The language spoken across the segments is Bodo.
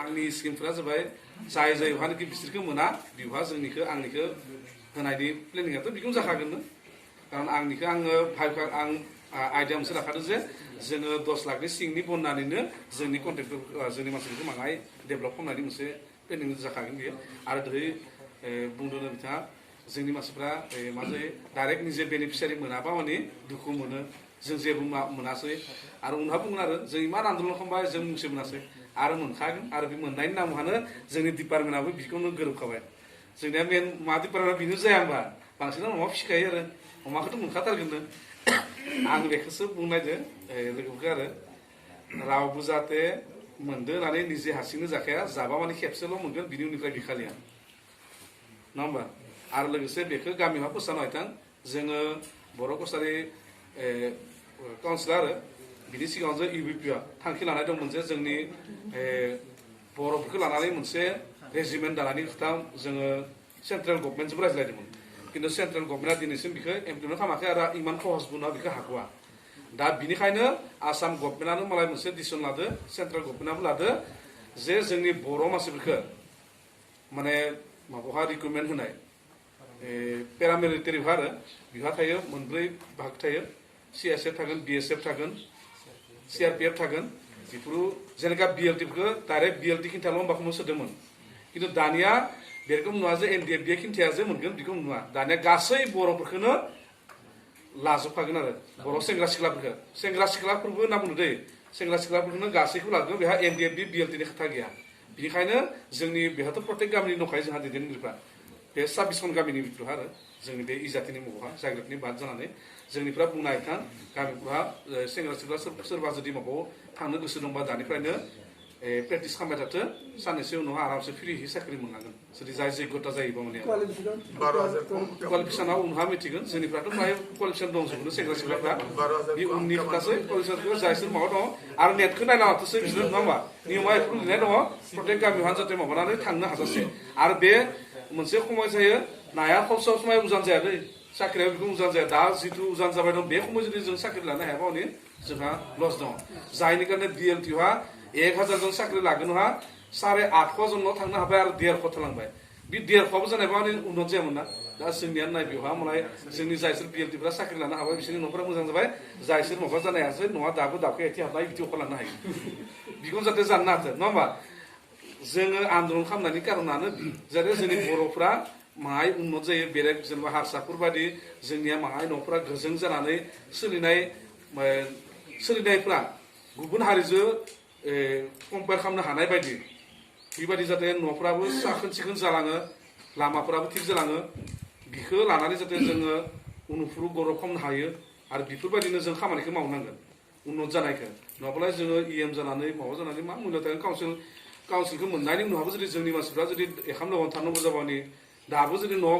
आंनि स्किमफोरा जाबाय जाय जायहानोखि बिसोरखौ मोना बिहा जोंनिखौ आंनिखौ होनायनि प्लेनिंआथ' बेखौनो जाखागोन कारण आंनिखौ आङो आं आइडिया मोनसे लाखादों जे जोङो 10 लाखनि सिंनि बननानैनो जोंनि कन्टेक्ट जोंनि मानसिफोरखौ बाङाय डेभेलप खालामनायनि मोनसे प्लेनिं जाखागोन बियो आरो दिनै बुंदों बिथाङा जोंनि मानसिफ्रा मा जायो डाइरेक्ट निजे बेनिफिसियारि मोनाबा माने दुखु मोनो जों जेबो मोनासै आरो उनहा बुंगोन आरो जों इमान आन्दलन खालामबाय जों मुंसे मोनासै आरो मोनखागोन आरो बे मोननायनि नामावनो जोंनि डिपार्टमेन्टआबो बेखौनो गोरोबखाबाय जोंनिया मेन मा डिपार्टमेन्टआ बेनो जाया होमबा बांसिनानो अमा फिसिखायो आरो अमाखौथ' मोनखाथारगोन आं बेखौसो बुंनायदो लोगोफोरखौ आरो रावबो जाहाथे मोनदो होननानै निजे हारसिंनो जाखाया जाबा माने खेबसेल' मोनगोन बिनि उननिफ्राय बिखालिया नङा होमबा आरो लोगोसे बेखौ गामियाव फोसावनो हायथां जोङो बर' कसारि काउन्सिलर बिनि सिगाङाव जे इउबिपिआ थांखि लानाय दंमोन जे जोंनि बर'फोरखौ लानानै मोनसे रेजिमेन्ट दानायनि खोथा जोङो सेन्ट्रेल गभर्नमेन्टजों रायज्लायदोंमोन खिन्थु सेन्ट्रेल गभर्नमेन्टआ दिनैसिम बेखौ इमप्लिमेन्ट खालामाखै आरो इमान सहजबो नङा बेखौ हागौआ दा बिनिखायनो आसाम गभर्नमेन्टआनो मालाय मोनसे डिसिसन लादो सेन्ट्रेल गभर्नमेन्टआबो लादो जे जोंनि बर' मानसिफोरखौ माने माबाहा रिक्रुटमेन्ट होनाय पेरामिलिटारि आरो बिहा थायो मोनब्रै भाग थायो CSF थागोन BSF थागोन CRPF थागोन बेफोरो जेनेका BLTफोरखौ डाइरेक्ट BLT खिन्थाल' होनबाखौ सोदोंमोन खिन्थु दानिया बेखौ नुवा जे NDFB खिन्थाया जे मोनगोन बेखौ नुवा दानिया गासै बर'फोरखौनो लाजोबखागोन आरो बर' सेंग्रा सिख्लाफोरबो होनना बुंदों दै सेंग्रा सिख्लाफोरखौनो गासैखौ लागोन बेहा NDFB BLTनि खोथा गैया बेनिखायनो जोंनि बेहाथ' प्रत्येक गामिनि दंखायो जोंहा दैदेनगिरिफ्रा बे 26 गामिनि बिथोराव आरो जोंनि बे इजातिनि मुगावहा जायगाफोरनि बाद जानानै जोंनिफ्रा बुंनाय थां गामिफोरा सेंग्रा सिख्ला सोरबा जुदि माबायाव थांनो गोसो दंबा दानिफ्रायनो प्रेक्टिस खालामबाय थाथो साननैसो उनाव आरामसे फ्रि साख्रि मोननांगोन जुदि जाय जग्यता जायोबा माने कुवालिफिकेसनाव उनहा मिथिगोन जोंनिफ्राथ' फ्राय कुवालिफिकेसन दंजोबो सेंग्रा सिख्लाफ्रा बे उननि खोथासै कुवालिफिकेसनखौ जायसोर माबा दङ आरो नेटखौ नायना लाथोसै बिसोर नङा होमबा नियमा एफोर लिरनाय दङ प्रत्येक गामियावहा जाहाथे माबानानै थांनो हाजासे आरो बे मोनसे खमाय जायो नाया सब समाय उजान जाया दै साख्रिया बेखौ उजान जाया दा जिथु उजान जाबाय दं बे समाव जुदि जों साख्रि लानो हायाबा हनै जोंहा लस दङ जायनि कारणे BLTहा 1000 जन साख्रि लागोन हा 850 जनल' थांनो हाबाय आरो 150 थालांबाय बे 150 जानायबा उन्नत जायामोन ना दा जोंनिया नाय बेवहा मालाय जोंनि जायसोर BLTफ्रा साख्रि लानो हाबाय बिसोरनि न'फोरा मोजां जाबाय जायसोर माबा जानो हायासै न'आ दाबो दाबो एथि हाबनाय बिदि अखालांनो हायो बेखौनो जाहाथे जानो नाथों नङा होमबा जोङो आन्दलन खालामनायनि कारनानो जाहाथे जोंनि बर'फ्रा माहाय उन्नत जायो बेलेग जेनेबा हारसाफोर बादि जोंनिया माहाय न'फ्रा गोजों जानानै सोलिनायफ्रा गुबुन हारिजों कम्पेयार खालामनो हानाय बायदि बेबायदि जाहाथे न'फ्राबो साखोन सिखोन जालाङो लामाफोराबो थिग जालाङो बिखौ लानानै जाहाथे जोङो उनफ्राव गौरब खालामनो हायो आरो बेफोरबायदिनो जों खामानिखौ मावनांगोन उन्नत जानायखौ नङाब्ला जोङो EM जानानै माबा जानानै मा मुल्य थागोन काउन्सिलखौ मोननायनि उनावबो जुदि जोंनि मानसिफ्रा जुदि एखाम लगावनो थांनांगौ जाबानि दाबो जुदि न'आव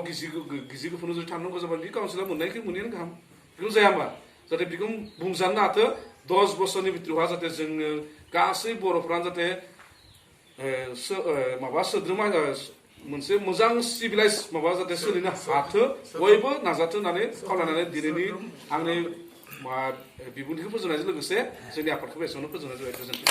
गिजि गुफुनो जुदि थांनांगौ जाबा बे काउन्सिला मोननायखौ मोनैयानो गाहाम बेखौ जाया होमबा जाहाथे बेखौ बुंजानो हाथो 10 बोसोरनि बिथोरावहा जाहाथे जोङो गासै बर'फ्रानो जाहाथे माबा सोद्रोमा मोनसे मोजां सिभिलाइज माबा जाहाथे सोलिनो हाथो बयबो नाजाथो होननानै खावलायनानै दिनैनि आंनि बिबुंथिखौ फोजोबनायजों लोगोसे जोंनि आफादखौबो एसेयावनो फोजोबनाय जाबाय गोजोन्थों